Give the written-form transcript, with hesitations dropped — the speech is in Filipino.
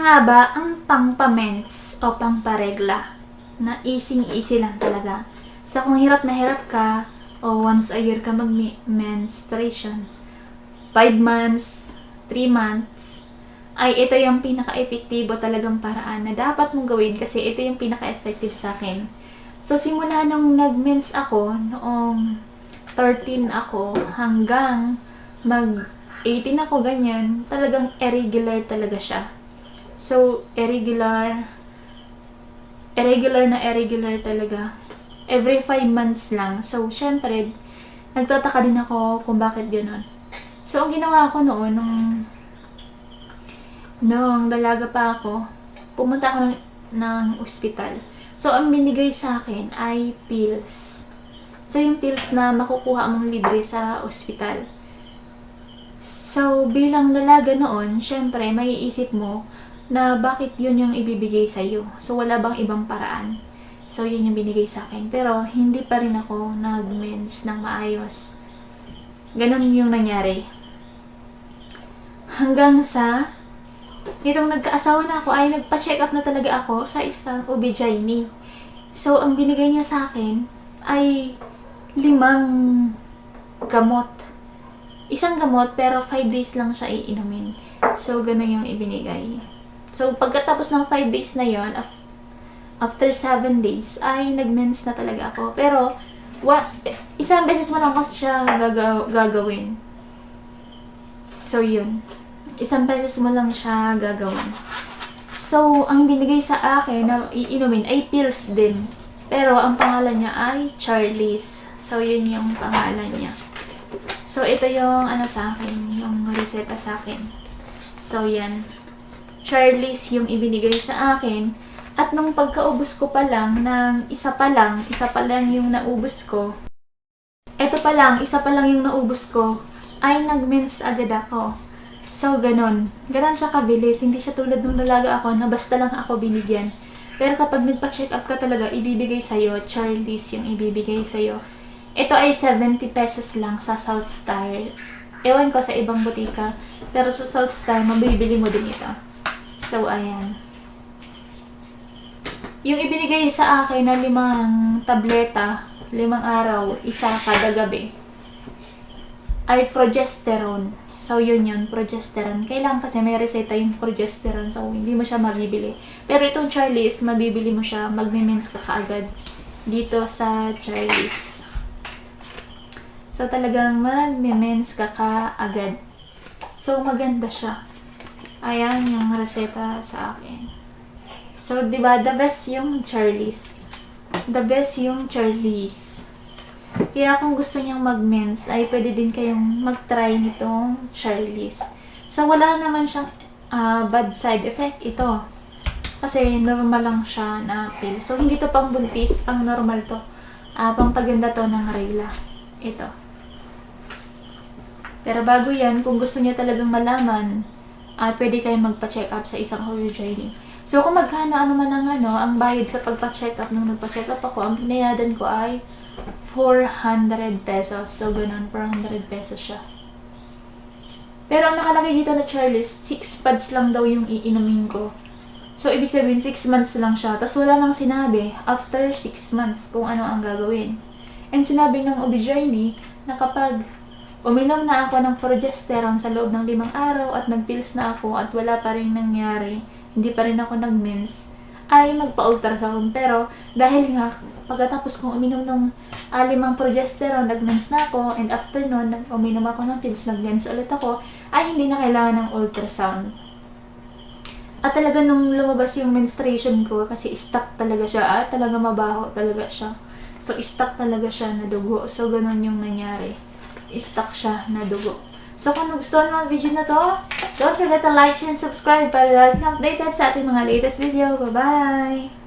nga ba ang pang-pamens o pang-paregla na easy lang talaga? Sa kung hirap na hirap ka o once a year ka mag-menstruation, 5 months, 3 months, ay ito yung pinaka-epektibo talagang paraan na dapat mong gawin kasi ito yung pinaka-effective sa akin. So, simula nung nag-mens ako, noong 13 ako, hanggang mag-18 ako, ganyan, talagang irregular talaga siya. So, irregular talaga. Every 5 months lang. So, syempre, nagtataka din ako kung bakit gano'n. So, ang ginawa ko noon, nung dalaga pa ako, pumunta ako ng ospital. So, ang binigay sa akin ay pills. So, yung pills na makukuha mong libre sa ospital. So, bilang dalaga noon, syempre, maiisip mo na bakit yun yung ibibigay sa'yo. So, wala bang ibang paraan? So, yun yung binigay sa akin. Pero, hindi pa rin ako nag-mens ng maayos. Ganon yung nangyari. Hanggang sa, nitong nagkaasawa na ako, ay nagpa-check up na talaga ako sa isang OB-GYN. So, ang binigay niya sa akin ay 5 gamot. Isang gamot, pero 5 days lang siya iinumin. So, ganon yung ibinigay. So, pagkatapos ng 5 days na yon, after 7 days, ay nag-mens na talaga ako. Pero, isang beses mo lang kasi siya gagawin. So, yun. Isang beses mo lang siya gagawin. So, ang binigay sa akin na iinumin ay pills din. Pero, ang pangalan niya ay Charlie's. So, yun yung pangalan niya. So, ito yung sa akin, yung reseta sa akin. So, yan. Charlie's yung ibinigay sa akin. At nung pagkaubos ko pa lang, isa pa lang yung naubos ko. Ito pa lang, isa pa lang yung naubos ko, ay nag-mens agad ako. So, ganon. Ganon siya kabilis. Hindi siya tulad nung dalaga ako na basta lang ako binigyan. Pero kapag nagpa-check up ka talaga, ibibigay sa'yo, Charlie's yung ibibigay sa'yo. Ito ay 70 pesos lang sa South Star. Ewan ko sa ibang butika. Pero sa South Star, mabibili mo din ito. So, ayan. Yung ibinigay sa akin na 5 tableta, 5 araw, isa kada gabi, ay progesterone. So, yun, progesterone. Kailangan kasi may reseta yung progesterone. So, hindi mo siya mabibili. Pero itong Charlie's, mabibili mo siya, magme-mens ka kaagad dito sa Charlie's. So, talagang magme-mens ka kaagad. So, maganda siya. Ayan yung reseta sa akin. So, diba, the best yung Charlie's. The best yung Charlie's. Kaya kung gusto niyang mag-mens, ay pwede din kayong mag-try nitong Charlie's. So, wala naman siyang bad side effect ito. Kasi normal lang siya na pill. So, hindi to pang buntis, pang normal to. Pang paganda to ng Rayla. Ito. Pero bago yan, kung gusto niya talagang malaman, pwede kayong magpa-check up sa isang OB-GYN. So, kung magkano man ang bayad sa pagpa-check up, nung nagpa-check up ako, ang pinayadan ko ay 400 pesos. So, ganun, 400 pesos siya. Pero ang nakalagay dito na Charlie's, 6 pads lang daw yung iinumin ko. So, ibig sabihin, 6 months lang siya. Tapos, wala nang sinabi, after 6 months, kung ano ang gagawin. And sinabi ng OB-GYN na kapag uminom na ako ng progesterone sa loob ng 5 araw at nag-pills na ako at wala pa rin nangyari, hindi pa rin ako nag-mens, ay magpa-ultrasound. Pero dahil nga, pagkatapos kong uminom ng 5 progesterone, nag-mens na ako, and after nun, uminom ako ng pills, nag-mens ulit ako, ay hindi na kailangan ng ultrasound. At talaga nung lumabas yung menstruation ko, kasi stuck talaga siya, talaga mabaho talaga siya. So, stuck talaga siya na dugo. So, ganun yung nangyari. Stuck siya na dugo. So, kung nagustuhan mo ang video na to, don't forget to like, share, and subscribe para lagi updated sa ating mga latest video. Bye-bye!